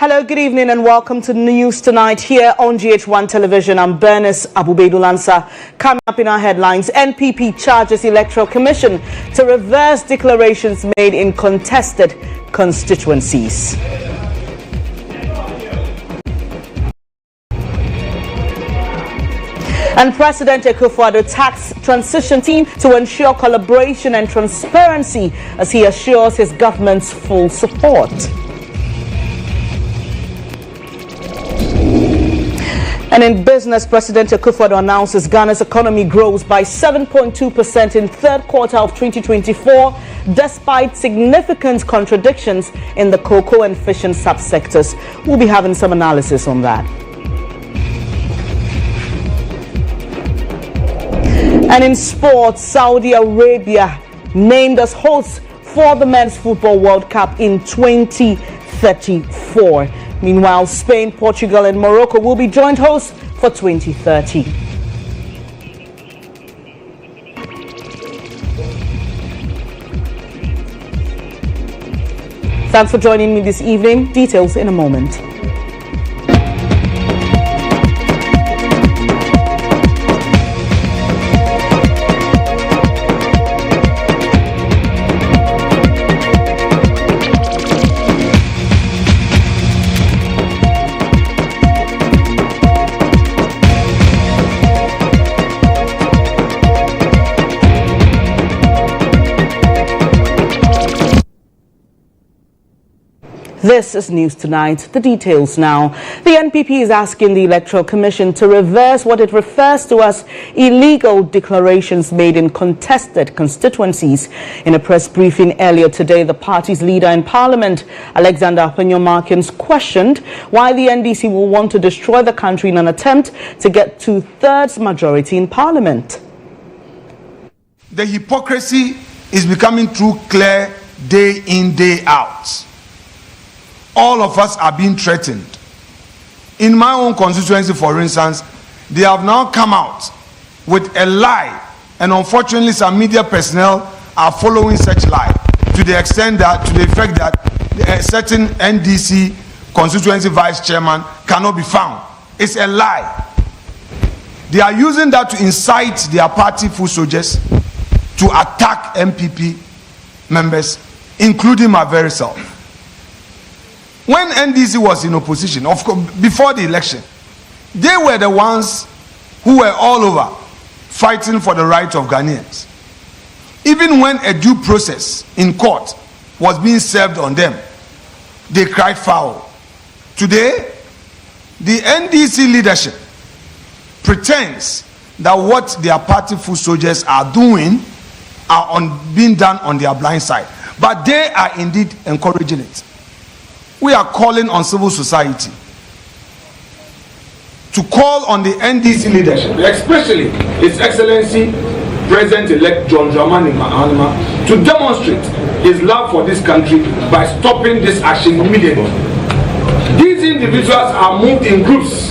Hello, good evening and welcome to News Tonight here on GHOne Television. I'm Bernice, Abu-Baidoo, Lansah. Coming up in our headlines, NPP charges Electoral Commission to reverse declarations made in contested constituencies. And President Akufo-Addo tasked transition team to ensure collaboration and transparency as he assures his government's full support. And in business, President Akufo-Addo announces Ghana's economy grows by 7.2% in third quarter of 2024, despite significant contradictions in the cocoa and fishing subsectors. We'll be having some analysis on that. And in sports, Saudi Arabia named as hosts for the Men's Football World Cup in 2034. Meanwhile, Spain, Portugal and Morocco will be joint hosts for 2030. Thanks for joining me this evening. Details in a moment. This is News Tonight. The details now. The NPP is asking the Electoral Commission to reverse what it refers to as illegal declarations made in contested constituencies. In a press briefing earlier today, the party's leader in Parliament, Alexander Akpenyumarkins, questioned why the NDC will want to destroy the country in an attempt to get two-thirds majority in Parliament. The hypocrisy is becoming too clear day in, day out. All of us are being threatened. In my own constituency, for instance, they have now come out with a lie, and unfortunately some media personnel are following such lie to the extent that, to the effect that a certain NDC constituency vice chairman cannot be found. It's a lie. They are using that to incite their party foot soldiers to attack MPP members, including my very self. When NDC was in opposition, of course, before the election, they were the ones who were all over fighting for the rights of Ghanaians. Even when a due process in court was being served on them, they cried foul. Today, the NDC leadership pretends that what their party foot soldiers are doing are being done on their blind side. But they are indeed encouraging it. We are calling on civil society to call on the NDC leadership, especially His Excellency President-elect John Dramani Mahama, to demonstrate his love for this country by stopping this action immediately. These individuals are moved in groups.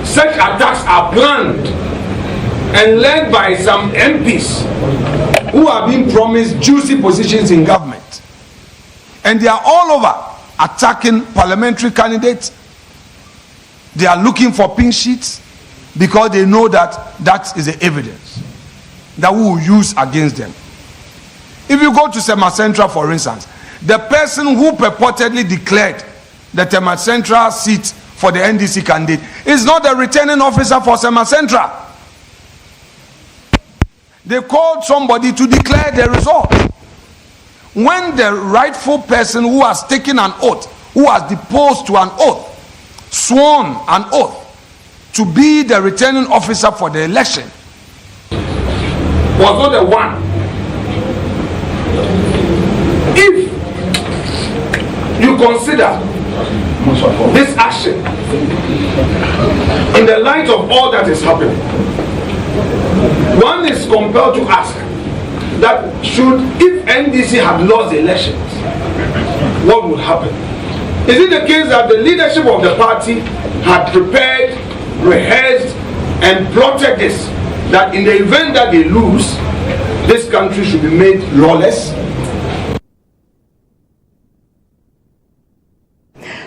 Such attacks are planned and led by some MPs who are being promised juicy positions in government. And they are all over attacking parliamentary candidates. They are looking for pink sheets because they know that that is the evidence that we will use against them. If you go to Tema Central, for instance, the person who purportedly declared the Tema Central seat for the NDC candidate is not the returning officer for Tema Central. They called somebody to declare the result. When the rightful person who has taken an oath, who has deposed to an oath, sworn an oath to be the returning officer for the election, was not the one. If you consider this action in the light of all that is happening, one is compelled to ask that if NDC had lost the elections, what would happen? Is it the case that the leadership of the party had prepared, rehearsed, and plotted this, that in the event that they lose, this country should be made lawless?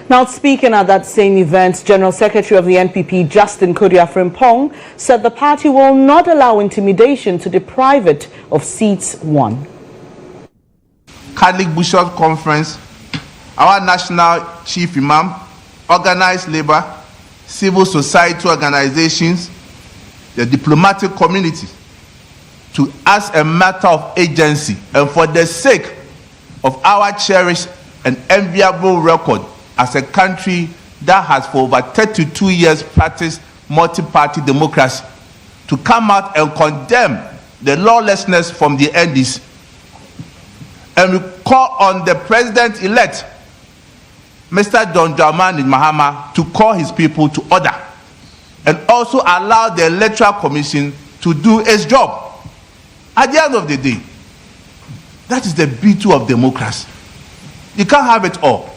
Now, speaking at that same event, General Secretary of the NPP, Justin Kodia-Frimpong, said the party will not allow intimidation to deprive it of seats won. Catholic Bishop Conference, our national chief imam, organized labor, civil society organizations, the diplomatic community, to as a matter of agency and for the sake of our cherished and enviable record as a country that has for over 32 years practiced multi-party democracy, to come out and condemn the lawlessness from the NDC. And we call on the president-elect, Mr. John Dramani Mahama, to call his people to order and also allow the Electoral Commission to do its job. At the end of the day, that is the beauty of democracy. You can't have it all.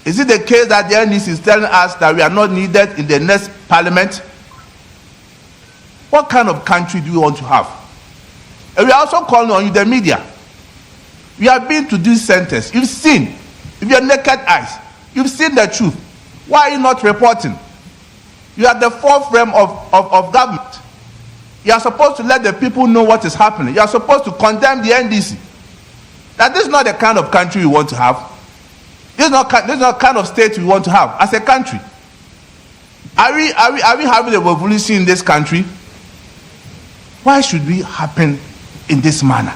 Is it the case that the NDC is telling us that we are not needed in the next parliament? What kind of country do you want to have? And we are also calling on you, the media. We have been to these centers. You've seen, with your naked eyes, you've seen the truth. Why are you not reporting? You are the fourth realm of government. You are supposed to let the people know what is happening. You are supposed to condemn the NDC. That this is not the kind of country we want to have. This is not the kind of state we want to have as a country. Are we having a revolution in this country? Why should we happen in this manner?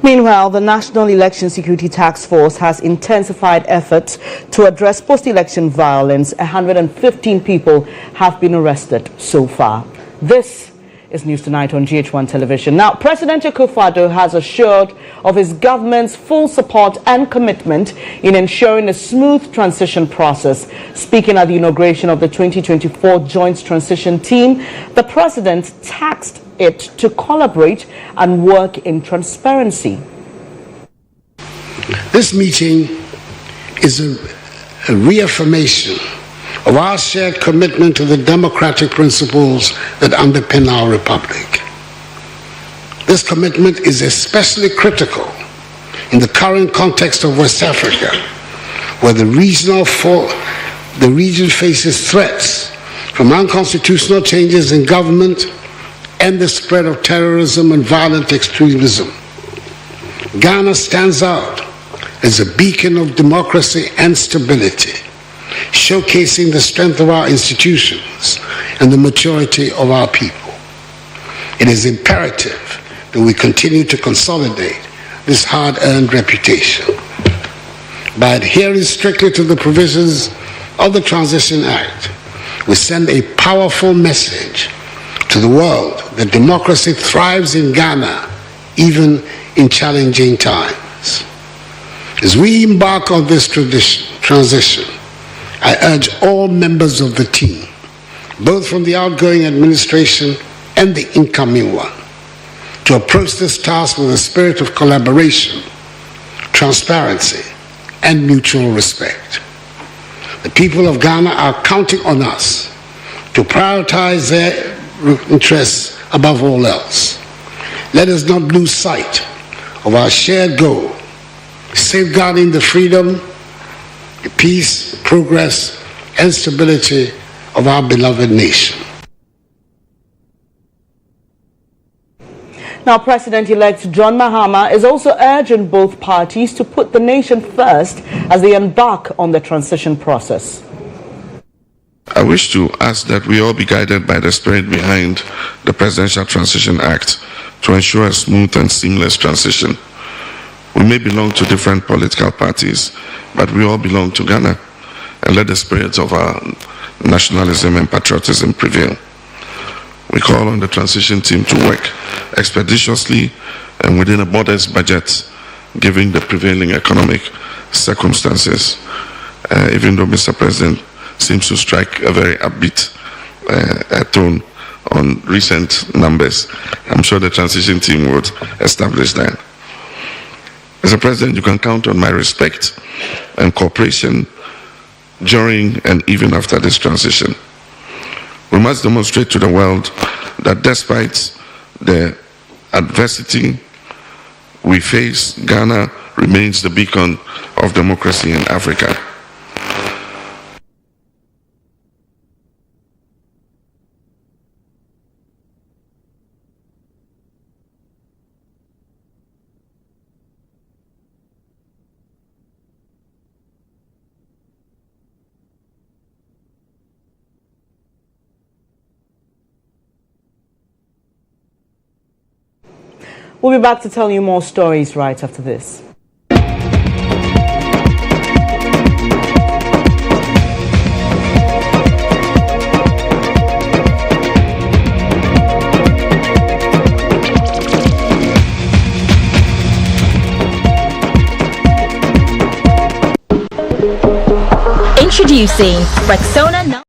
Meanwhile, the National Election Security Task Force has intensified efforts to address post-election violence. 115 people have been arrested so far. This is News Tonight on GHOne television. Now, President Akufo-Addo has assured of his government's full support and commitment in ensuring a smooth transition process. Speaking at the inauguration of the 2024 Joint Transition Team, the president tasked it to collaborate and work in transparency. This meeting is a reaffirmation of our shared commitment to the democratic principles that underpin our republic. This commitment is especially critical in the current context of West Africa, where the region faces threats from unconstitutional changes in government and the spread of terrorism and violent extremism. Ghana stands out as a beacon of democracy and stability, showcasing the strength of our institutions and the maturity of our people. It is imperative that we continue to consolidate this hard-earned reputation. By adhering strictly to the provisions of the Transition Act, we send a powerful message to the world that democracy thrives in Ghana, even in challenging times. As we embark on this transition, I urge all members of the team, both from the outgoing administration and the incoming one, to approach this task with a spirit of collaboration, transparency, and mutual respect. The people of Ghana are counting on us to prioritize their interests above all else. Let us not lose sight of our shared goal, safeguarding the freedom, the peace, progress, and stability of our beloved nation. Now, President-elect John Mahama is also urging both parties to put the nation first as they embark on the transition process. I wish to ask that we all be guided by the spirit behind the Presidential Transition Act to ensure a smooth and seamless transition. We may belong to different political parties, but we all belong to Ghana, and let the spirit of our nationalism and patriotism prevail. We call on the transition team to work expeditiously and within a modest budget, given the prevailing economic circumstances, even though Mr. President seems to strike a very upbeat tone on recent numbers. I'm sure the transition team would establish that. Mr. President, you can count on my respect and cooperation during and even after this transition. We must demonstrate to the world that despite the adversity we face, Ghana remains the beacon of democracy in Africa. We'll be back to tell you more stories right after this. Introducing Rexona.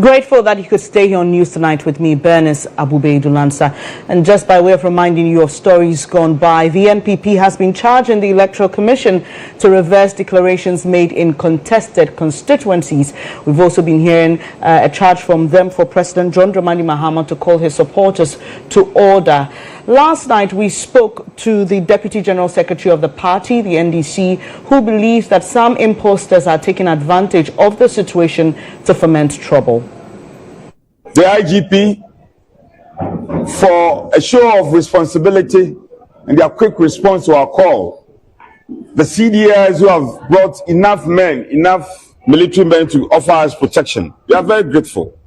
Grateful that you could stay here on News Tonight with me, Bernice, Abu-Baidoo, Lansah. And just by way of reminding you of stories gone by, the NPP has been charging the Electoral Commission to reverse declarations made in contested constituencies. We've also been hearing a charge from them for President John Dramani Mahama to call his supporters to order. Last night, we spoke to the Deputy General Secretary of the party, the NDC, who believes that some imposters are taking advantage of the situation to foment trouble. The IGP, for a show of responsibility and their quick response to our call, the CDS who have brought enough men, enough military men to offer us protection, we are very grateful.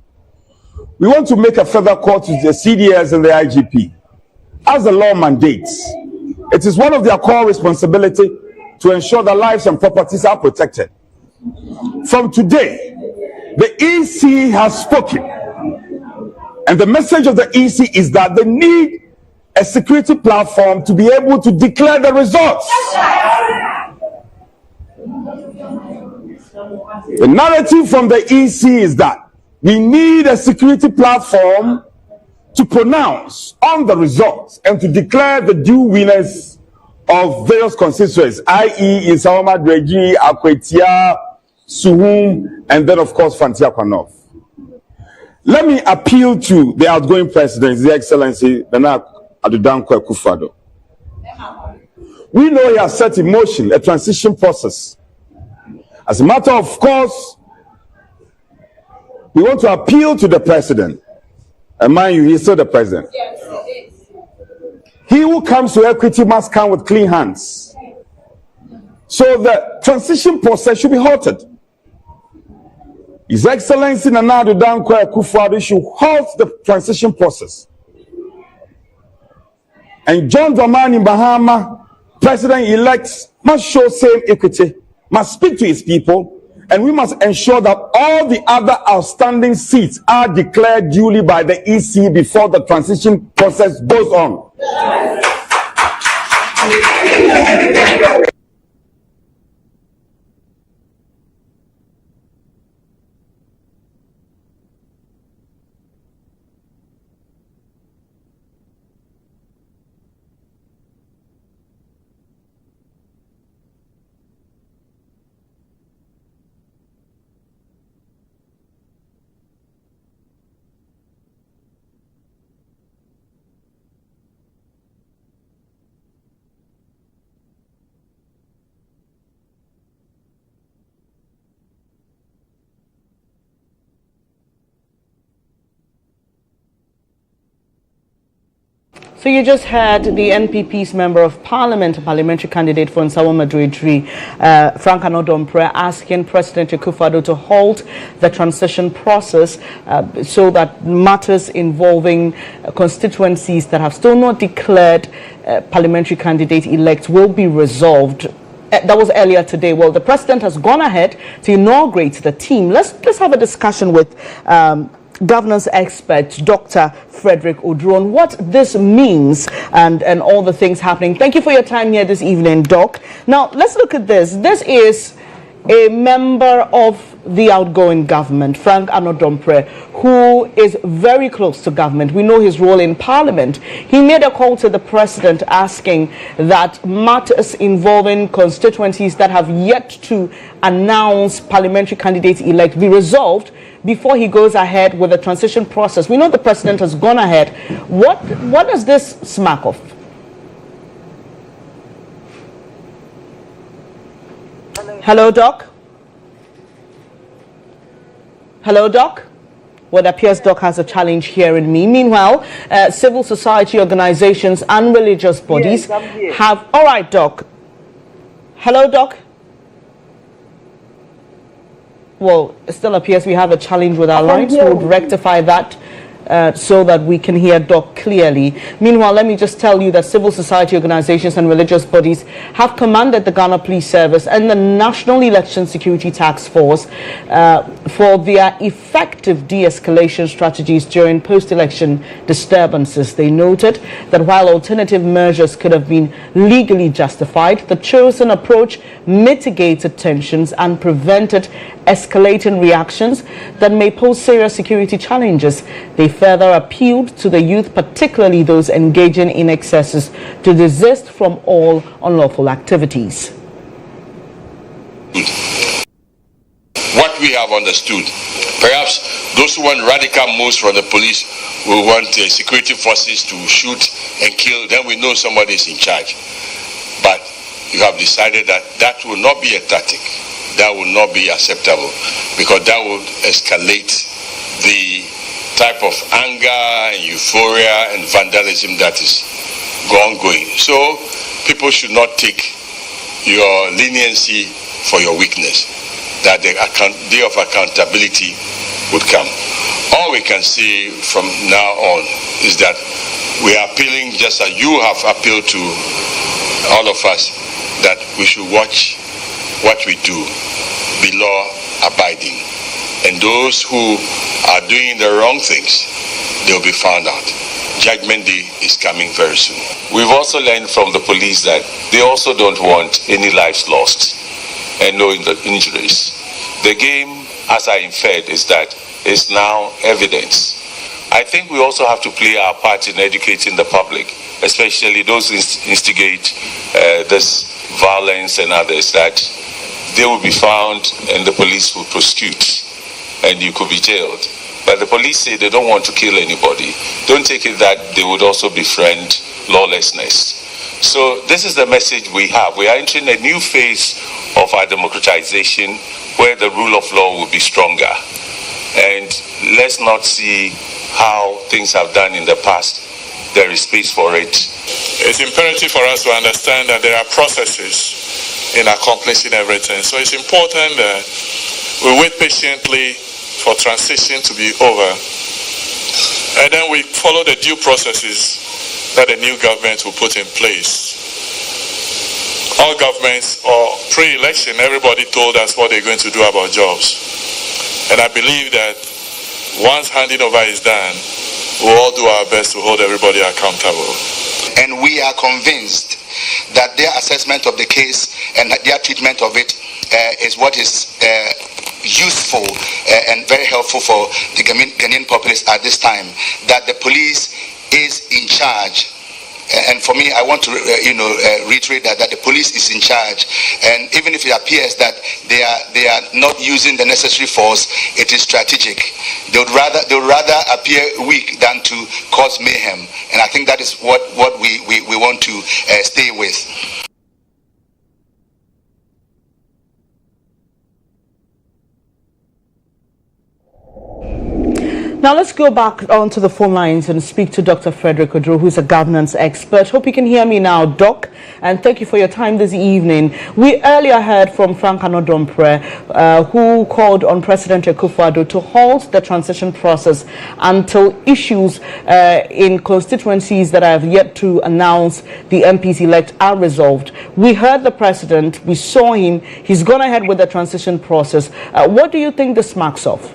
We want to make a further call to the CDS and the IGP. As the law mandates, it is one of their core responsibility to ensure that lives and properties are protected. From today, the EC has spoken, and the message of the EC is that they need a security platform to be able to declare the results. The narrative from the EC is that we need a security platform to pronounce on the results and to declare the due winners of various constituencies, i.e. in Sawama, Dreji, Akwetia, Suhum, and then of course Fantia Kwanov. Let me appeal to the outgoing president, His Excellency Nana Addo Akufo-Addo. We know he has set in motion a transition process. As a matter of course, we want to appeal to the president. And mind you, he's still the president. Yes, it is. He who comes to equity must come with clean hands. So the transition process should be halted. His Excellency Nana Addo Akufo-Addo should halt the transition process. And John Dramani Mahama, President-elect, must show same equity, must speak to his people, and we must ensure that all the other outstanding seats are declared duly by the EC before the transition process goes on. So you just heard the NPP's Member of Parliament, parliamentary candidate for Nsawama Dredri, Frank Anodompre, asking President Akufo-Addo to halt the transition process so that matters involving constituencies that have still not declared parliamentary candidate-elect will be resolved. That was earlier today. Well, the president has gone ahead to inaugurate the team. Let's have a discussion with governance expert Dr. Frederick Oduro on what this means and all the things happening. Thank you for your time here this evening, Doc. Now, let's look at this. This is a member of the outgoing government, Frank Anodompre, who is very close to government. We know his role in Parliament. He made a call to the president asking that matters involving constituencies that have yet to announce parliamentary candidates-elect be resolved before he goes ahead with the transition process. We know the president has gone ahead. What does this smack of? Hello, Doc? Hello, Doc? Well, it appears Doc has a challenge hearing me. Meanwhile, civil society organizations and religious bodies have... All right, Doc. Hello, Doc? Well, it still appears we have a challenge with our lines. We would rectify that so that we can hear Doc clearly. Meanwhile, let me just tell you that civil society organizations and religious bodies have commanded the Ghana Police Service and the National Election Security Task Force for their effective de-escalation strategies during post-election disturbances. They noted that while alternative measures could have been legally justified, the chosen approach mitigated tensions and prevented escalating reactions that may pose serious security challenges. They further appealed to the youth, particularly those engaging in excesses, to desist from all unlawful activities. What we have understood, perhaps those who want radical moves from the police will want security forces to shoot and kill, then we know somebody is in charge. But you have decided that that will not be a tactic. That will not be acceptable, because that will escalate the type of anger and euphoria and vandalism that is ongoing. So people should not take your leniency for your weakness, that the day of accountability would come. All we can say from now on is that we are appealing, just as you have appealed to all of us, that we should watch what we do, be law abiding, and those who are doing the wrong things, they'll be found out. Judgment Day is coming very soon. We've also learned from the police that they also don't want any lives lost and no injuries. The game, as I inferred, is that it's now evidence. I think we also have to play our part in educating the public, especially those who instigate this violence and others, that they will be found and the police will prosecute and you could be jailed. But the police say they don't want to kill anybody. Don't take it that they would also befriend lawlessness. So this is the message we have. We are entering a new phase of our democratization where the rule of law will be stronger. And let's not see how things have done in the past. There is space for it. It's imperative for us to understand that there are processes in accomplishing everything. So it's important that we wait patiently for transition to be over, and then we follow the due processes that the new government will put in place. All governments, or pre-election, everybody told us what they're going to do about jobs. And I believe that once handing over is done, we'll all do our best to hold everybody accountable. And we are convinced that their assessment of the case and their treatment of it is what is useful and very helpful for the Ghanaian populace at this time, that the police is in charge. And for me, I want to reiterate that the police is in charge, and even if it appears that they are not using the necessary force, it is strategic. They would rather appear weak than to cause mayhem, and I think that is what we want to stay with. Now let's go back onto the phone lines and speak to Dr. Frederick Oduro, who's a governance expert. Hope you can hear me now, Doc, and thank you for your time this evening. We earlier heard from Frank Anodompre, who called on President Akufo-Addo to halt the transition process until issues in constituencies that have yet to announce the MPs-elect are resolved. We heard the president, we saw him, he's gone ahead with the transition process. What do you think this marks of?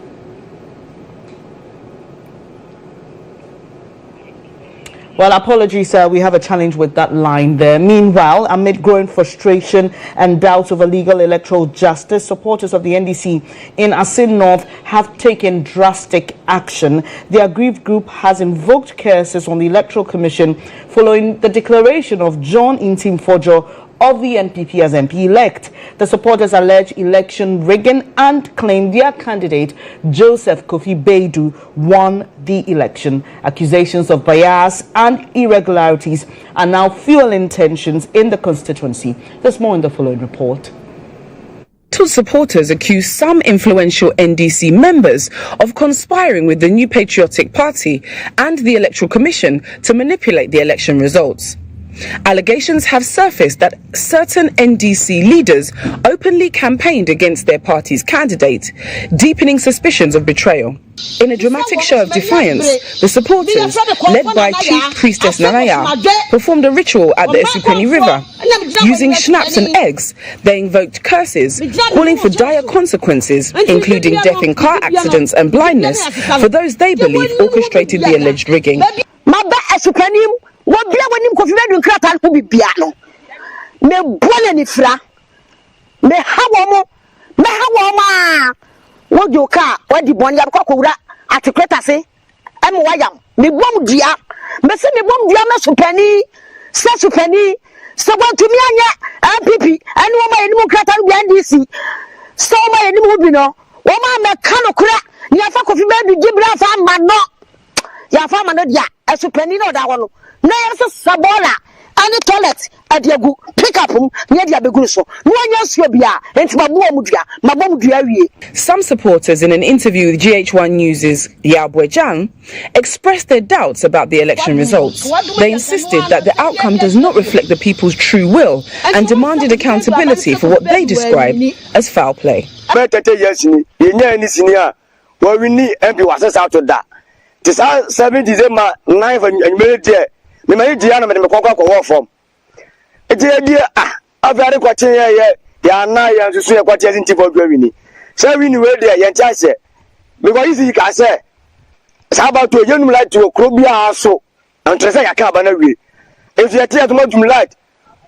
Well, apologies, we have a challenge with that line there. Meanwhile, amid growing frustration and doubts over legal electoral justice, supporters of the NDC in Asin North have taken drastic action. The aggrieved group has invoked curses on the Electoral Commission following the declaration of John Intim-Fojo of the NPP as MP-elect. The supporters allege election rigging and claim their candidate, Joseph Kofi Baidoo, won the election. Accusations of bias and irregularities are now fueling tensions in the constituency. There's more in the following report. Two supporters accuse some influential NDC members of conspiring with the New Patriotic Party and the Electoral Commission to manipulate the election results. Allegations have surfaced that certain NDC leaders openly campaigned against their party's candidate, deepening suspicions of betrayal. In a dramatic show of defiance, the supporters, led by Chief Priestess Nanaya, performed a ritual at the Esupeni River. Using schnapps and eggs, they invoked curses, calling for dire consequences, including death in car accidents and blindness, for those they believe orchestrated the alleged rigging. Wojoka wadi bonya ko wura atikweta se wayam me bom dia me se me bom dia me supani se gwantumi anya MPP ene wo ma enimu krata no NDC so ma enimu bi no wo ma me kano kura ni afa kofi be du gibra fa ma no ya fa ma no dia supani no da wono na ya se sabola ani toilet adiagu pick up near the abeguru so no anya suo bia enti mabom dua wie. Some supporters in an interview with GHOne News' Abu-Baidoo expressed their doubts about the election results. They insisted that the outcome does not reflect the people's true will and demanded accountability for what they described as foul play. Me may dia na me ko form e dia aviare kwache ya na ya nsusu ya kwache nti for gwini say we ni we dia ya ntia se because you can say about to yenum light to krobia so and trese ya ka ba na we if you tell to modum light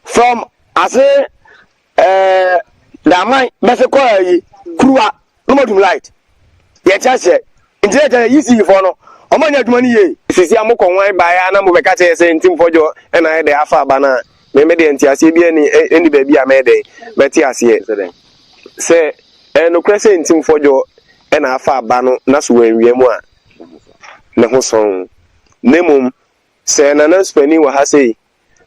from ase la mai be se ko yi kruwa modum light ya ntia se ntia ya easy for no omanya aduma ni ye sisi amukọ wan ba ya na mo be ka che se ntim fojo e na de afa ba na me de ntiase bi eni ba bi a me de beti ase se no kwese ntim fojo e na afa ba no na so wanwie mu a ne ho son nemum se na na spani wa ha sei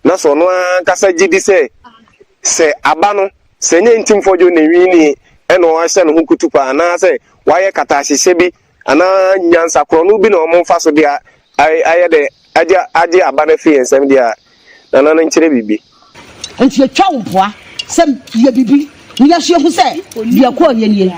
na so no kasa gidi se aba no se nye ntim fojo na wi ni e no wa hye no ho kutupa na se waye kata hye bi ana nyansa krono bi na omfa so dia aye de ade abana fi ensem dia na na nkyere bibi enti etwa wompoa sem ye bibi ni ya hye hu se dia ko ye.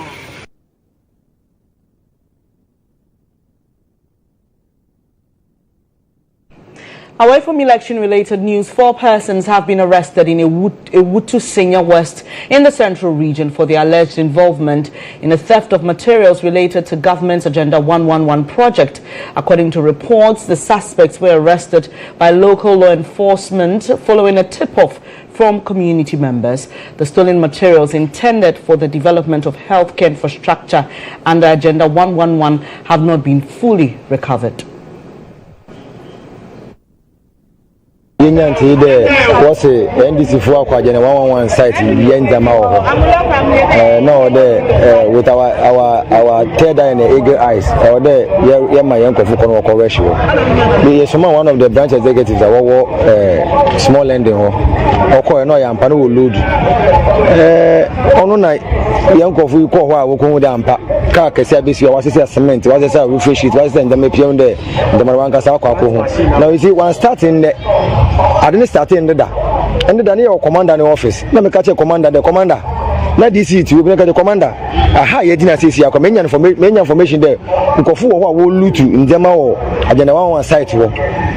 Away from election-related news, 4 persons have been arrested in Ewutu Senior West in the Central Region for their alleged involvement in a theft of materials related to government's Agenda 111 project. According to reports, the suspects were arrested by local law enforcement following a tip-off from community members. The stolen materials intended for the development of healthcare infrastructure under Agenda 111 have not been fully recovered. Yenyanti de was NDC for Agenda 111 site Yenzama no there with our third eye and eagle eyes or there my young Kofukono correction. The someone one of the branch executives our small lending or no yampano will load on night young Kofu ko wa dampa car kesi abisi was cement was a roof sheet was then the mepion there the Maranka Sako. Now you see one starting I didn't start in the da. And the near commander in the office. Let me catch a commander, the commander. Let this see to the commander. Aha, you didn't see a many information there. Because who will loot you in Jamao, Agenda 111 site.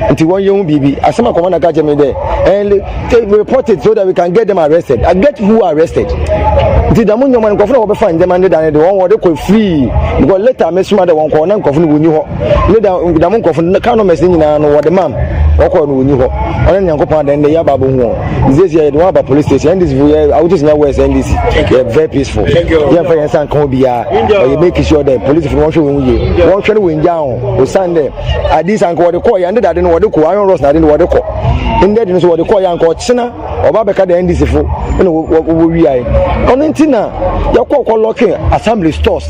Until one young baby, as some commander catch me there. And they reported so that we can get them arrested. I get who arrested. The Damun man will find them under the one what they call free. Because later, Miss Mother won't call them coffin when you let down the Damun coffin, the kind of messaging and what the mom or call when you and then then the Yababu. This year, the Waba police station, and this out is nowhere, and this very peaceful. Yeah, for instance, you make sure that police from one should win down or Sunday. At this uncle, the call, and I didn't want to call Iron Ross, I didn't want to call. In that is what the call young called Sina or Babaka the NDC for we are. On Intina, your call locking assembly stores.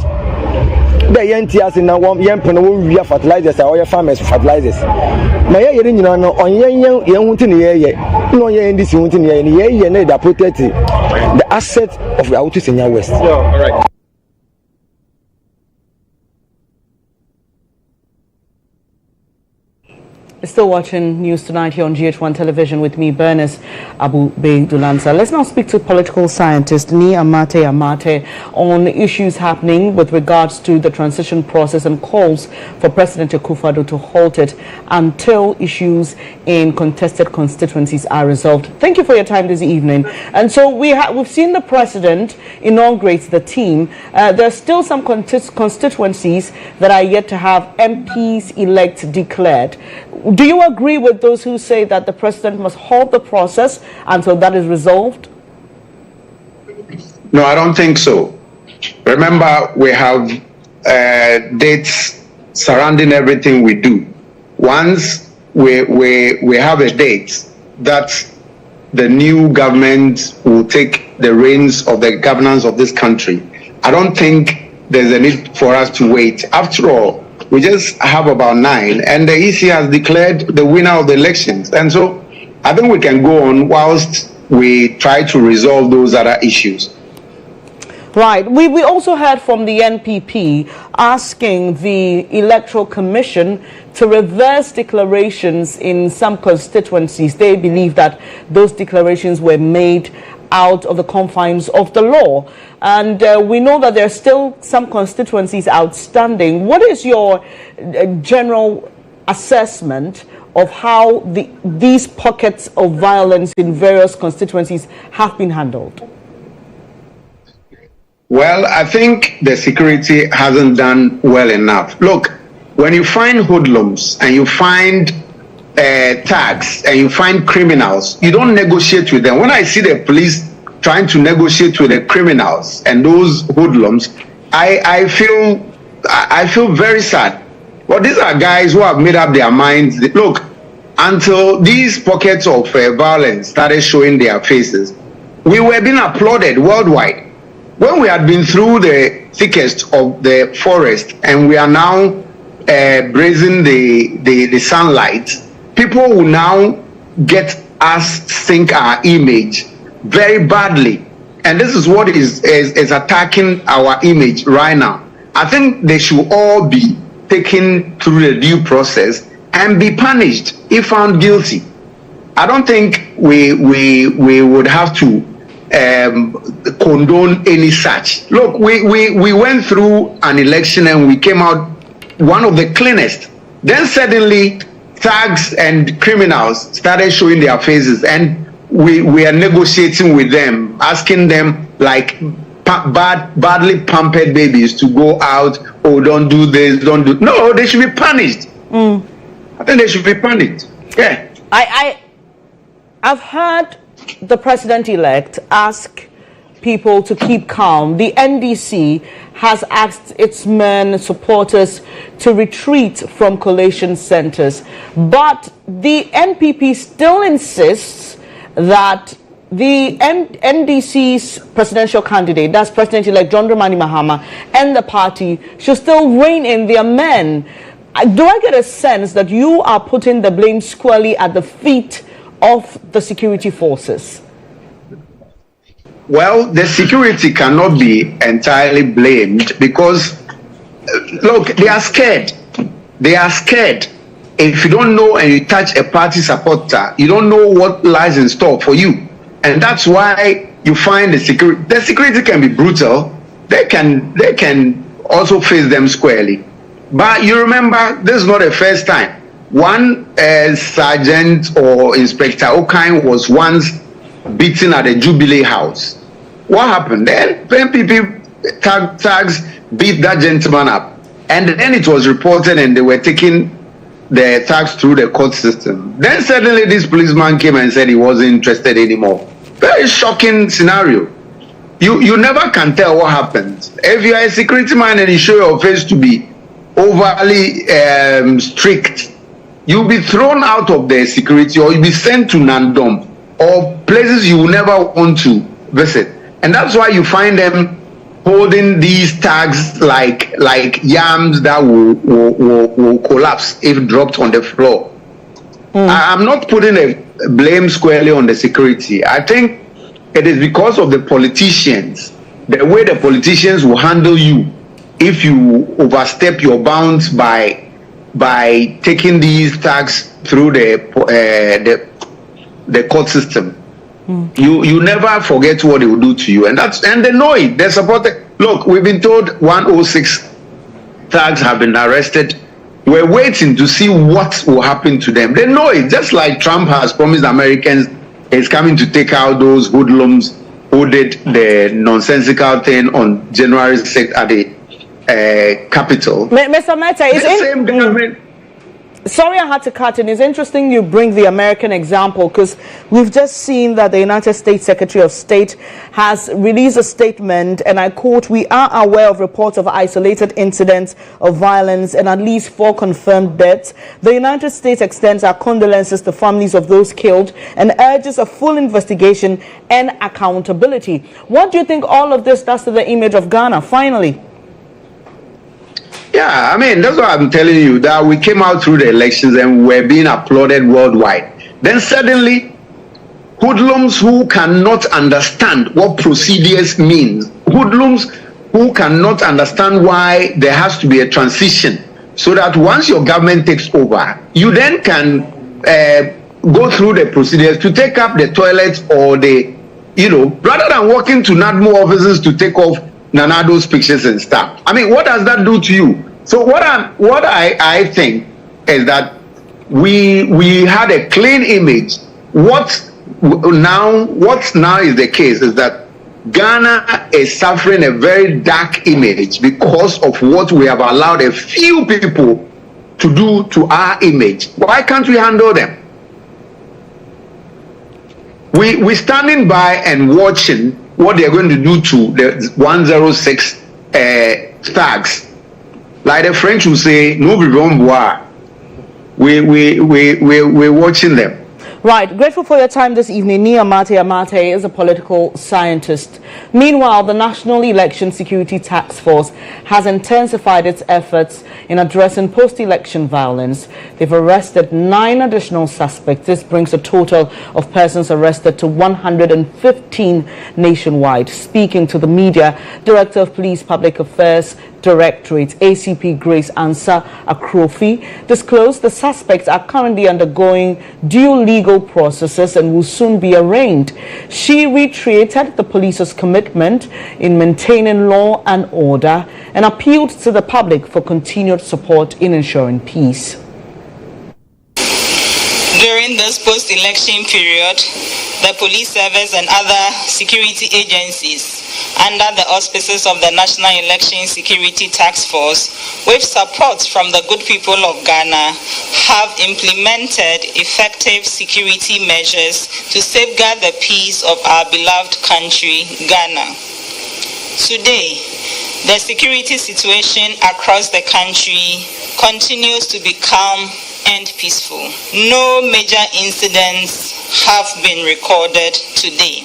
The NTS in our young penal fertilizers or your farmers fertilizers. My hearing on young no in this that protect the asset of the Autis in your West. All right. Still watching News Tonight here on GHOne Television with me, Bernice, Abu-Baidoo, Lansah. Let's now speak to political scientist Ni Amate on issues happening with regards to the transition process and calls for President Akufo-Addo to halt it until issues in contested constituencies are resolved. Thank you for your time this evening. And so we've seen the president inaugurate the team. There are still some constituencies that are yet to have MPs elect declared. Do you agree with those who say that the president must halt the process until that is resolved? No, I don't think so. Remember, we have dates surrounding everything we do. Once we have a date that the new government will take the reins of the governance of this country, I don't think there's a need for us to wait. After all, we just have about 9, and the EC has declared the winner of the elections. And so I think we can go on whilst we try to resolve those other issues. Right. We also heard from the NPP asking the Electoral Commission to reverse declarations in some constituencies. They believe that those declarations were made out of the confines of the law. And we know that there are still some constituencies outstanding. What is your general assessment of how these pockets of violence in various constituencies have been handled? Well, I think the security hasn't done well enough. Look, when you find hoodlums and you find thugs and you find criminals, you don't negotiate with them. When I see the police trying to negotiate with the criminals and those hoodlums, I feel very sad. Well, these are guys who have made up their minds. Look, until these pockets of violence started showing their faces, we were being applauded worldwide. When we had been through the thickest of the forest and we are now brazing the sunlight, people will now get us sink our image very badly. And this is what is attacking our image right now. I think they should all be taken through the due process and be punished if found guilty. I don't think we would have to condone any such. Look, we went through an election and we came out one of the cleanest. Then suddenly thugs and criminals started showing their faces, and we are negotiating with them, asking them like badly pampered babies to go out. Oh, don't do this, don't do. No, they should be punished. I think they should be punished. Yeah. I've heard the president-elect ask people to keep calm. The NDC has asked its men, supporters, to retreat from collation centers. But the NPP still insists that the NDC's presidential candidate, that's President-elect John Dramani Mahama, and the party should still rein in their men. Do I get a sense that you are putting the blame squarely at the feet of the security forces? Well, the security cannot be entirely blamed because, look, they are scared. They are scared. If you don't know and you touch a party supporter, you don't know what lies in store for you. And that's why you find the security. The security can be brutal. They can also face them squarely. But you remember, this is not the first time. One sergeant or Inspector Okine was once beaten at a Jubilee House. What happened? Then NPP thugs beat that gentleman up. And then it was reported and they were taking the thugs through the court system. Then suddenly this policeman came and said he wasn't interested anymore. Very shocking scenario. You never can tell what happens. If you are a security man and you show your face to be overly strict, you'll be thrown out of the security or you'll be sent to Nandom or places you will never want to visit. And that's why you find them holding these tags like yams that will collapse if dropped on the floor. I'm not putting a blame squarely on the security. I think it is because of the politicians, the way the politicians will handle you if you overstep your bounds by by taking these tags through the court system. You never forget what they will do to you, and they know it. They support it. Look, we've been told 106 thugs have been arrested. We're waiting to see what will happen to them. They know it, just like Trump has promised Americans he's coming to take out those hoodlums who did the nonsensical thing on January 6th at the Capitol. Mr. Meta, is the same government. Sorry I had to cut in. It's interesting you bring the American example, because we've just seen that the United States Secretary of State has released a statement, and I quote, "We are aware of reports of isolated incidents of violence and at least 4 confirmed deaths. The United States extends our condolences to families of those killed and urges a full investigation and accountability." What do you think all of this does to the image of Ghana, finally? Yeah, I mean, that's why I'm telling you that we came out through the elections and we're being applauded worldwide. Then suddenly, hoodlums who cannot understand what procedures means, hoodlums who cannot understand why there has to be a transition, so that once your government takes over, you then can go through the procedures to take up the toilets or rather than walking to NADMO offices to take off Nanado's pictures and stuff. I mean, what does that do to you? So what I think is that we had a clean image. What now is the case is that Ghana is suffering a very dark image because of what we have allowed a few people to do to our image. Why can't we handle them? We standing by and watching what they're going to do to the 106 thugs. Like the French will say, no, we're watching them. Right, grateful for your time this evening. Nia Amate is a political scientist. Meanwhile, the National Election Security Task Force has intensified its efforts in addressing post-election violence. They've arrested 9 additional suspects. This brings the total of persons arrested to 115 nationwide. Speaking to the media, Director of Police Public Affairs Directorate, ACP Grace Ansah Akrofi, disclosed the suspects are currently undergoing due legal processes and will soon be arraigned. She reiterated the police's commitment in maintaining law and order and appealed to the public for continued support in ensuring peace. During this post-election period, the police service and other security agencies under the auspices of the National Election Security Task Force, with support from the good people of Ghana, have implemented effective security measures to safeguard the peace of our beloved country, Ghana. Today, the security situation across the country continues to be calm and peaceful. No major incidents have been recorded today.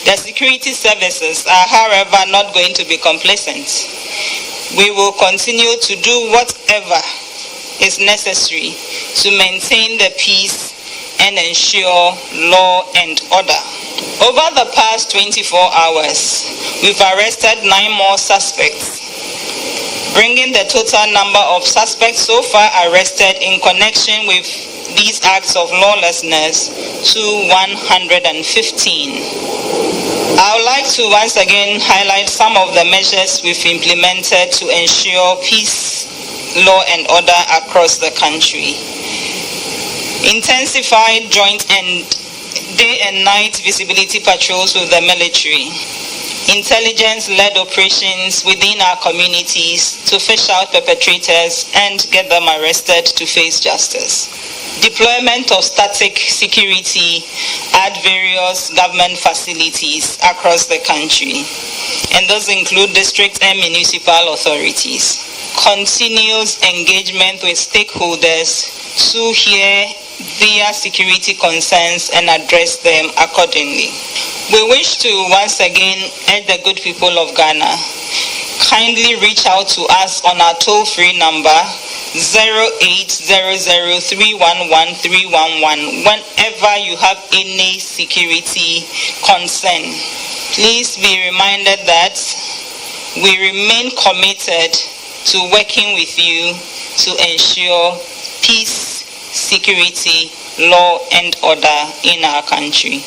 The security services are, however, not going to be complacent. We will continue to do whatever is necessary to maintain the peace and ensure law and order. Over the past 24 hours, we've arrested 9 more suspects, bringing the total number of suspects so far arrested in connection with these acts of lawlessness to 115. I would like to once again highlight some of the measures we've implemented to ensure peace, law and order across the country. Intensified joint and day and night visibility patrols with the military. Intelligence-led operations within our communities to fish out perpetrators and get them arrested to face justice. Deployment of static security at various government facilities across the country, and those include district and municipal authorities. Continuous engagement with stakeholders to hear their security concerns and address them accordingly. We wish to once again urge the good people of Ghana, kindly reach out to us on our toll-free number 0800-311-311 whenever you have any security concern. Please be reminded that we remain committed to working with you to ensure peace, security, law and order in our country.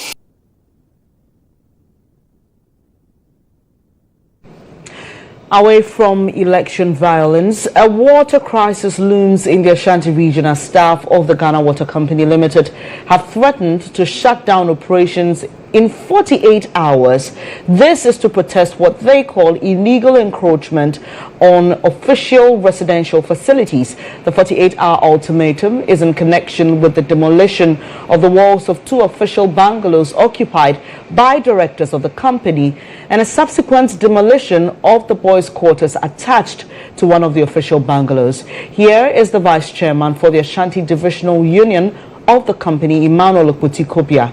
Away from election violence, a water crisis looms in the Ashanti region as staff of the Ghana Water Company Limited have threatened to shut down operations in 48 hours. This is to protest what they call illegal encroachment on official residential facilities. The 48-hour ultimatum is in connection with the demolition of the walls of 2 official bungalows occupied by directors of the company and a subsequent demolition of the boys' quarters attached to one of the official bungalows. Here is the Vice Chairman for the Ashanti Divisional Union of the company, Emmanuel Okputi-Kobia.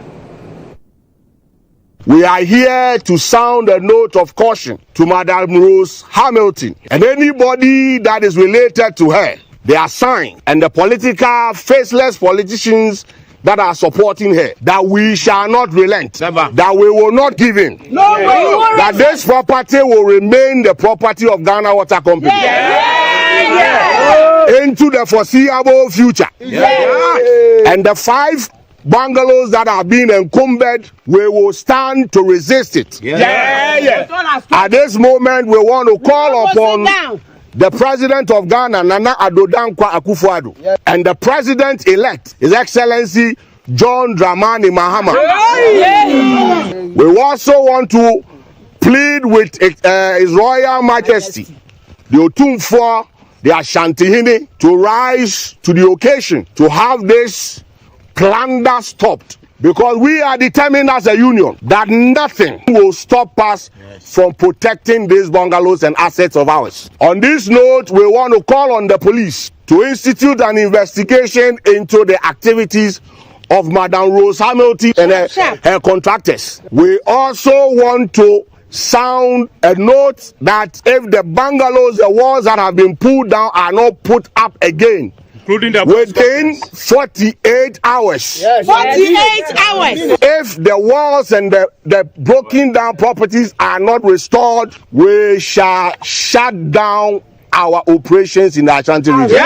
We are here to sound a note of caution to Madam Rose Hamilton and anybody that is related to her, their sign, and the political, faceless politicians that are supporting her, that we shall not relent, that we will not give in, that this property will remain the property of Ghana Water Company into the foreseeable future. And the 5 bungalows that are being encumbered, we will stand to resist it. At this moment, we want to call upon the President of Ghana, Nana Addo Dankwa Akufo-Addo, and the President-elect, His Excellency John Dramani Mahama. We also want to plead with His Royal Majesty, the Otumfuo, the Ashantihini, to rise to the occasion to have this plunder stopped, because we are determined as a union that nothing will stop us from protecting these bungalows and assets of ours. On this note, we want to call on the police to institute an investigation into the activities of Madam Rose Hamilton and her contractors. We also want to sound a note that if the bungalows, the walls that have been pulled down are not put up again, within 48 hours. 48 hours. If the walls and the broken down properties are not restored, we shall shut down our operations in the Ashanti region.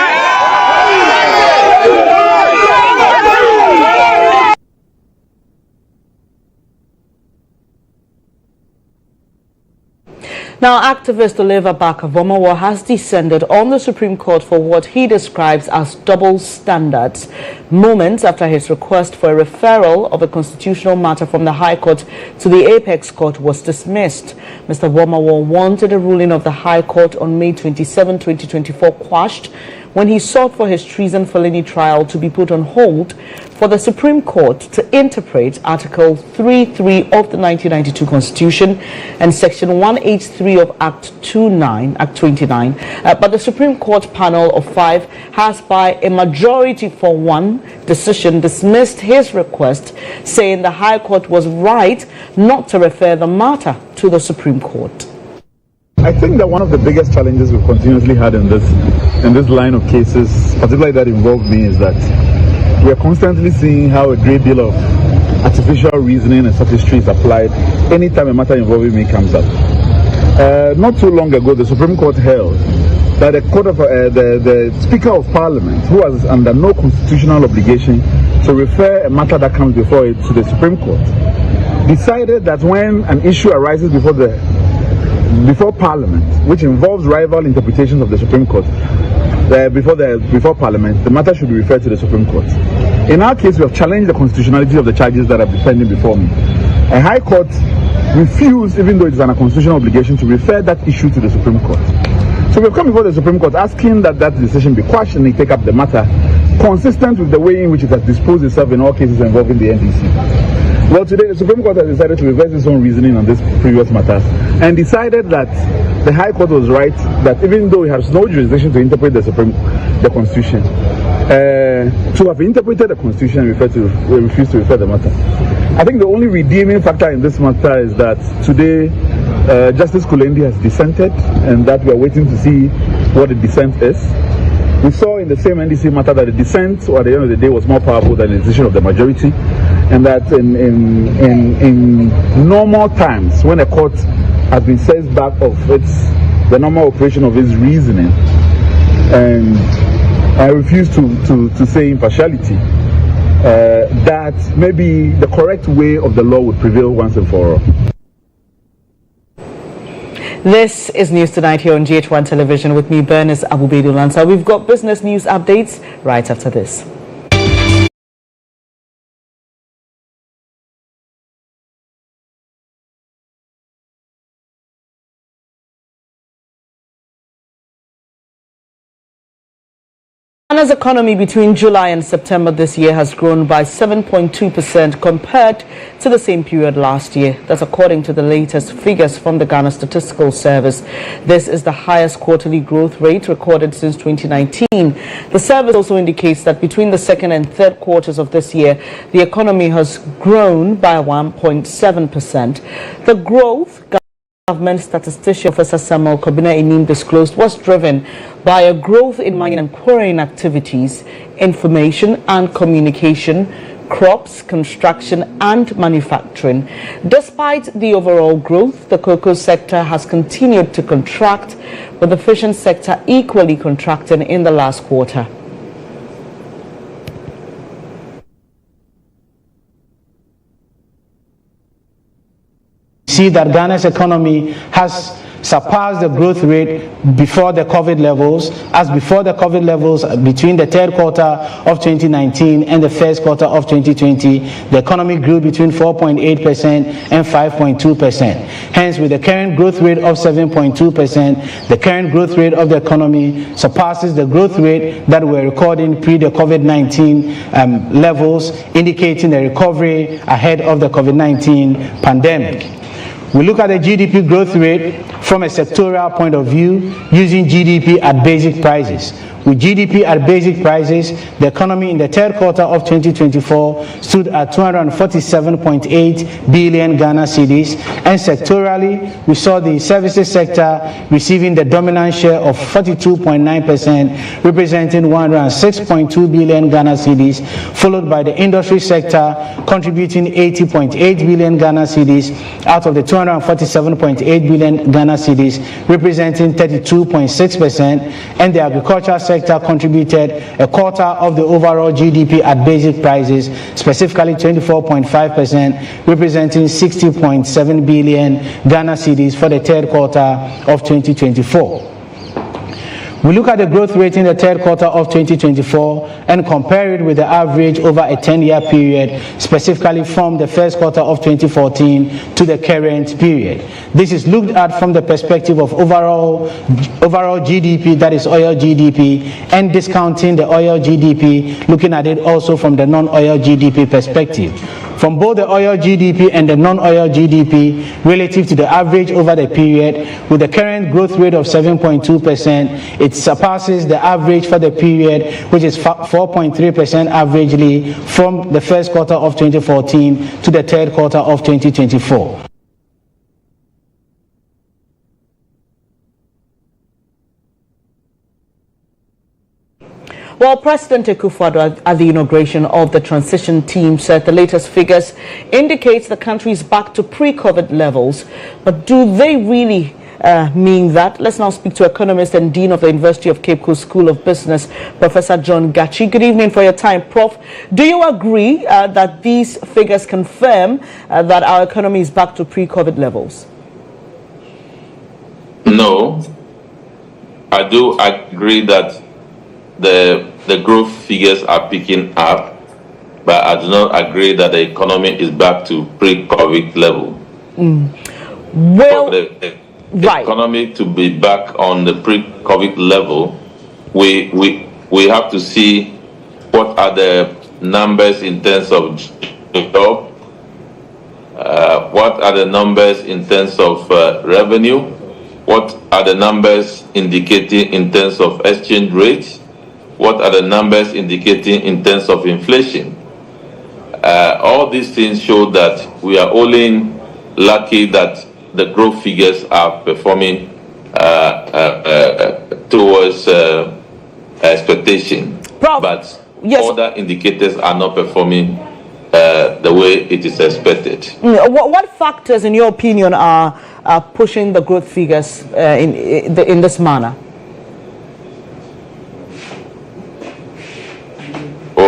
Now, activist Oliver Barker-Vormawor has descended on the Supreme Court for what he describes as double standards, moments after his request for a referral of a constitutional matter from the High Court to the Apex Court was dismissed. Mr. Vormawor wanted a ruling of the High Court on May 27, 2024 quashed when he sought for his treason felony trial to be put on hold for the Supreme Court to interpret Article 3.3 of the 1992 Constitution and Section 183 of Act 29. But the Supreme Court panel of 5 has, by a majority for 1 decision, dismissed his request, saying the High Court was right not to refer the matter to the Supreme Court. I think that one of the biggest challenges we've continuously had in this line of cases, particularly that involve me, is that we are constantly seeing how a great deal of artificial reasoning and sophistry is applied anytime a matter involving me comes up. Not too long ago, the Supreme Court held that the Speaker of Parliament, who was under no constitutional obligation to refer a matter that comes before it to the Supreme Court, decided that when an issue arises before Parliament, which involves rival interpretations of the Supreme Court, before Parliament, the matter should be referred to the Supreme Court. In our case, we have challenged the constitutionality of the charges that are pending before me. A High Court refused, even though it is an constitutional obligation, to refer that issue to the Supreme Court. So we've come before the Supreme Court asking that decision be quashed and they take up the matter consistent with the way in which it has disposed itself in all cases involving the NDC. Well, today the Supreme Court has decided to reverse its own reasoning on this previous matter and decided that the High Court was right, that even though it has no jurisdiction to interpret the Constitution, to have interpreted the Constitution and refused to refer the matter. I think the only redeeming factor in this matter is that today Justice Kulendi has dissented, and that we are waiting to see what the dissent is. We saw in the same NDC matter that the dissent, at the end of the day, was more powerful than the decision of the majority, and that in normal times, when a court has been set back of the normal operation of its reasoning, and I refuse to say impartiality, that maybe the correct way of the law would prevail once and for all. This is News Tonight here on GHOne Television with me, Bernice, Abu-Baidoo, Lansah. We've got business news updates right after this. Ghana's economy between July and September this year has grown by 7.2% compared to the same period last year. That's according to the latest figures from the Ghana Statistical Service. This is the highest quarterly growth rate recorded since 2019. The service also indicates that between the second and third quarters of this year, the economy has grown by 1.7%. The growth Government statistician Professor Samuel Kobina Enim disclosed was driven by a growth in mining and quarrying activities, information and communication, crops, construction and manufacturing. Despite the overall growth, the cocoa sector has continued to contract, with the fishing sector equally contracting in the last quarter. See that Ghana's economy has surpassed the growth rate before the COVID levels, as before the COVID levels between the third quarter of 2019 and the first quarter of 2020, the economy grew between 4.8% and 5.2%. Hence, with the current growth rate of 7.2%, the current growth rate of the economy surpasses the growth rate that we're recording pre the COVID-19 levels, indicating a recovery ahead of the COVID-19 pandemic. We look at the GDP growth rate from a sectoral point of view using GDP at basic prices. With GDP at basic prices, the economy in the third quarter of 2024 stood at 247.8 billion Ghana cedis, and sectorally, we saw the services sector receiving the dominant share of 42.9%, representing 106.2 billion Ghana cedis, followed by the industry sector contributing 80.8 billion Ghana cedis out of the 247.8 billion Ghana cedis, representing 32.6%, and the agricultural sector contributed a quarter of the overall GDP at basic prices, specifically 24.5%, representing 60.7 billion Ghana cedis for the third quarter of 2024. We look at the growth rate in the third quarter of 2024 and compare it with the average over a 10-year period, specifically from the first quarter of 2014 to the current period. This is looked at from the perspective of overall GDP, that is oil GDP, and discounting the oil GDP, looking at it also from the non-oil GDP perspective. From both the oil GDP and the non-oil GDP relative to the average over the period, with the current growth rate of 7.2%, it surpasses the average for the period, which is 4.3% averagely from the first quarter of 2014 to the third quarter of 2024. Well, President Akufo-Addo at the inauguration of the transition team said the latest figures indicates the country is back to pre-COVID levels. But do they really mean that? Let's now speak to economist and Dean of the University of Cape Coast School of Business, Professor John Gachi. Good evening for your time, Prof. Do you agree that these figures confirm that our economy is back to pre-COVID levels? No, I do agree that the growth figures are picking up, but I do not agree that the economy is back to pre-COVID level. Well, for the economy to be back on the pre-COVID level, we have to see what are the numbers in terms of job, what are the numbers in terms of revenue, what are the numbers indicating in terms of exchange rates, what are the numbers indicating in terms of inflation. All these things show that we are only lucky that the growth figures are performing towards expectation. But other indicators are not performing the way it is expected. What factors, in your opinion, are pushing the growth figures in this manner?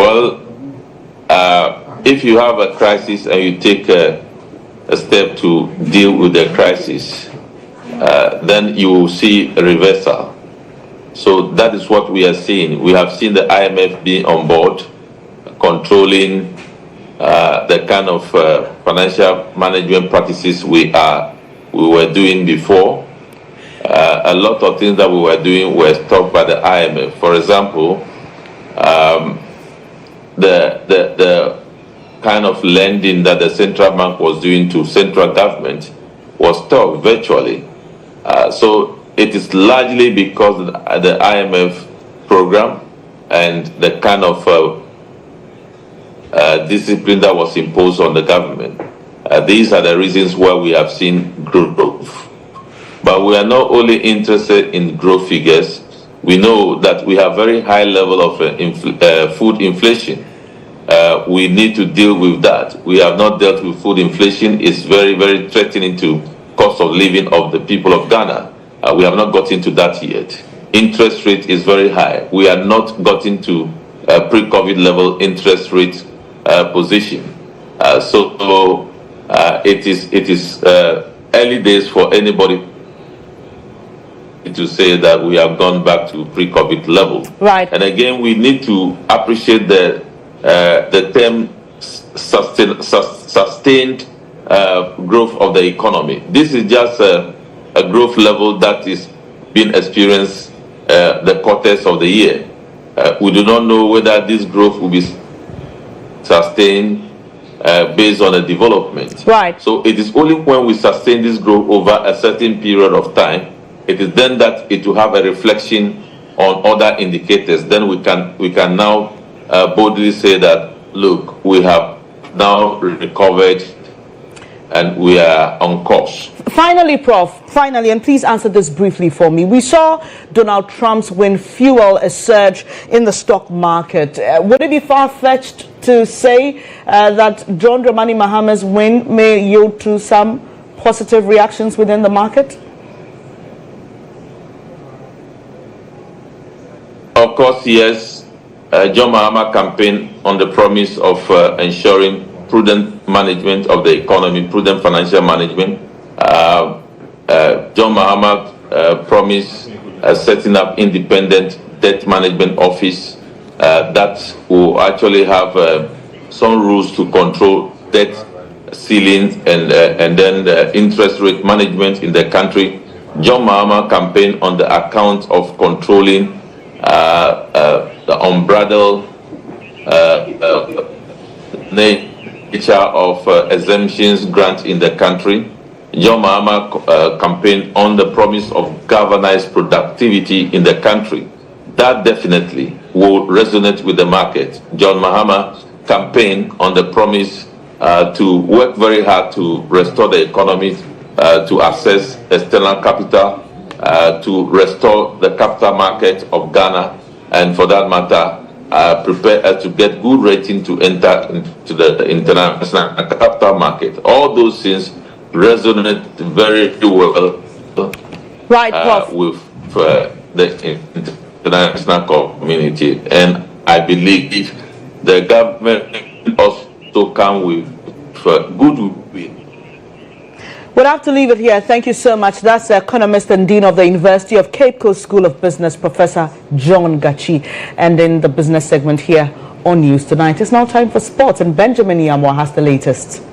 Well, if you have a crisis and you take a step to deal with the crisis, then you will see a reversal. So that is what we are seeing. We have seen the IMF being on board, controlling the kind of financial management practices we were doing before. A lot of things that we were doing were stopped by the IMF. For example, the kind of lending that the central bank was doing to central government was stopped virtually. So it is largely because of the IMF program and the kind of discipline that was imposed on the government. These are the reasons why we have seen growth. But we are not only interested in growth figures. We know that we have very high level of food inflation. We need to deal with that. We have not dealt with food inflation. It's very, very threatening to cost of living of the people of Ghana. We have not got into that yet. Interest rate is very high. We are not got into pre-COVID level interest rate position. So it is early days for anybody to say that we have gone back to pre-COVID level. Right. And again, we need to appreciate the term sustained growth of the economy. This is just a growth level that is being experienced the quarters of the year. We do not know whether this growth will be sustained based on a development. Right. So it is only when we sustain this growth over a certain period of time, it is then that it will have a reflection on other indicators. Then we can now boldly say that, look, we have now recovered and we are on course. Finally, Prof, and please answer this briefly for me. We saw Donald Trump's win fuel a surge in the stock market. Would it be far-fetched to say that John Dramani Mahama's win may yield to some positive reactions within the market? Of course, yes. John Mahama campaigned on the promise of ensuring prudent management of the economy, prudent financial management. John Mahama promised setting up independent debt management office that will actually have some rules to control debt ceilings and then the interest rate management in the country. John Mahama campaigned on the account of controlling the unbridled nature of exemptions grant in the country. John Mahama campaigned on the promise of galvanized productivity in the country. That definitely will resonate with the market. John Mahama campaigned on the promise to work very hard to restore the economy, to access external capital, to restore the capital market of Ghana, and for that matter, prepare to get good rating to enter into the international capital market. All those things resonate very well with the international community, and I believe the government also come with goodwill. We'll have to leave it here. Thank you so much. That's economist and dean of the University of Cape Coast School of Business, Professor John Gachi. And in the business segment here on News Tonight, it's now time for sports, and Benjamin Yamwa has the latest.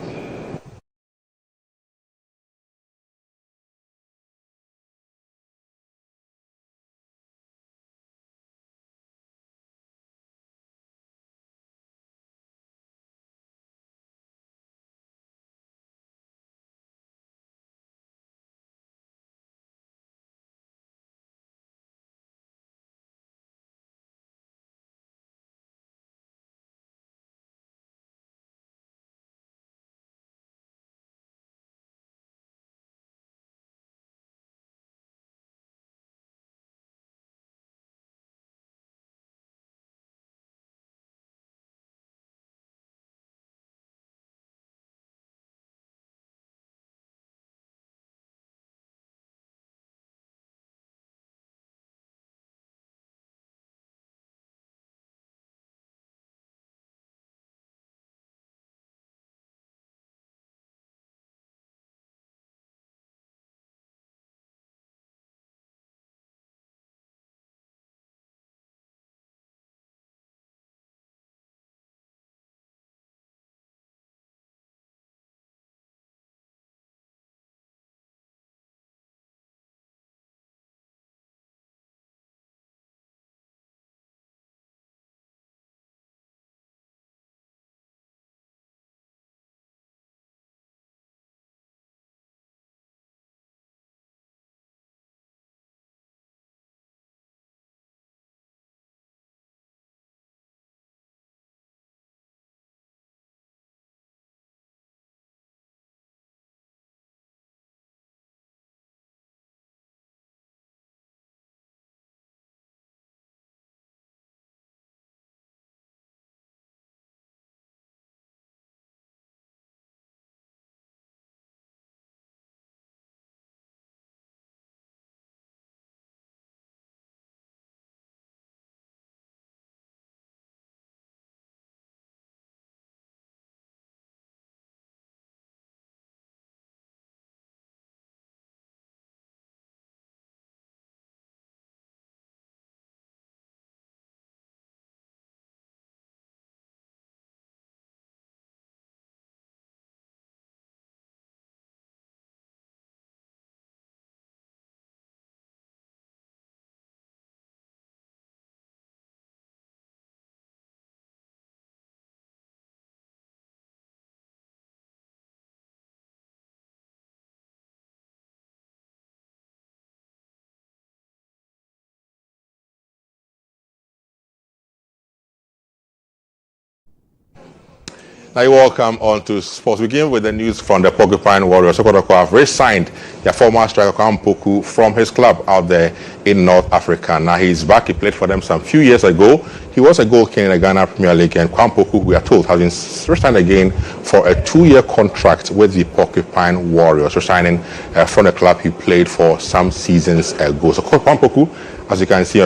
Now you welcome on to sports. We begin with the news from the Porcupine Warriors. Sokoto have re-signed their former striker Kwame Poku from his club out there in North Africa. Now he's back. He played for them some few years ago. He was a goal king in the Ghana Premier League, and Kwame Poku, we are told, has been re-signed again for a 2-year contract with the Porcupine Warriors, re-signing from the club he played for some seasons ago. So Kwame Poku, as you can see,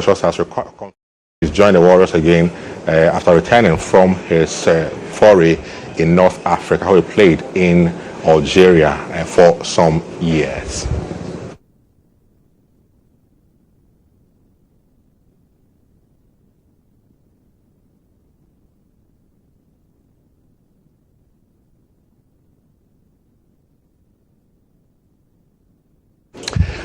he's joined the Warriors again after returning from his foray in North Africa, how he played in Algeria for some years.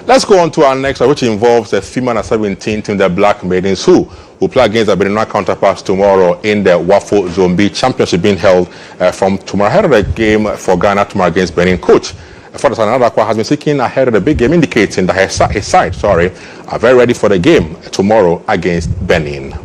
Let's go on to our next one, which involves the female under-17 team, the Black Maidens, who will play against their Benin counterparts tomorrow in the Wafo Zone B Championship being held from tomorrow. Ahead of the game for Ghana tomorrow against Benin, coach for the Sanadakwa has been seeking ahead of the big game, indicating that his side are very ready for the game tomorrow against Benin.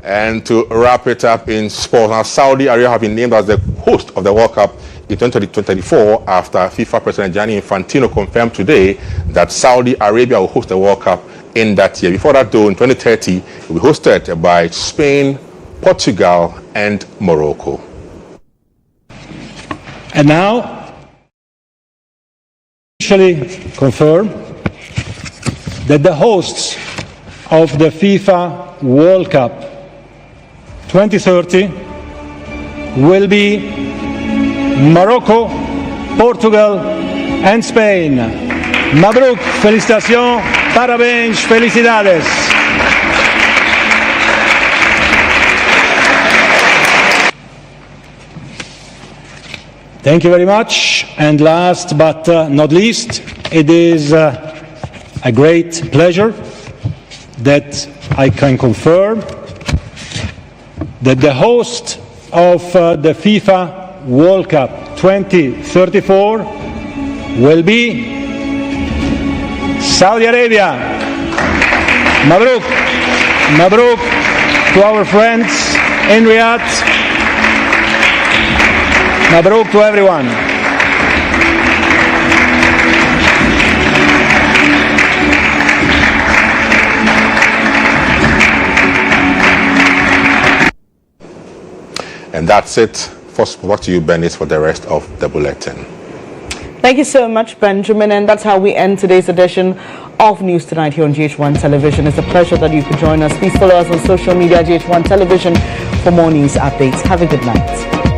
And to wrap it up in sports, now Saudi Arabia have been named as the host of the World Cup in 2024 after FIFA President Gianni Infantino confirmed today that Saudi Arabia will host the World Cup in that year. Before that, though, in 2030, it will be hosted by Spain, Portugal, and Morocco. And now, officially confirm that the hosts of the FIFA World Cup 2030 will be Morocco, Portugal and Spain. Mabruk, felicitación, parabéns, felicidades. Thank you very much. And last but not least, it is a great pleasure that I can confirm that the host of the FIFA World Cup 2034 will be Saudi Arabia. Mabruk, Mabruk to our friends in Riyadh. Mabruk to everyone. And that's it for what you, Bernice, for the rest of the bulletin. Thank you so much, Benjamin. And that's how we end today's edition of News Tonight here on GHOne Television. It's a pleasure that you could join us. Please follow us on social media, GHOne Television, for more news updates. Have a good night.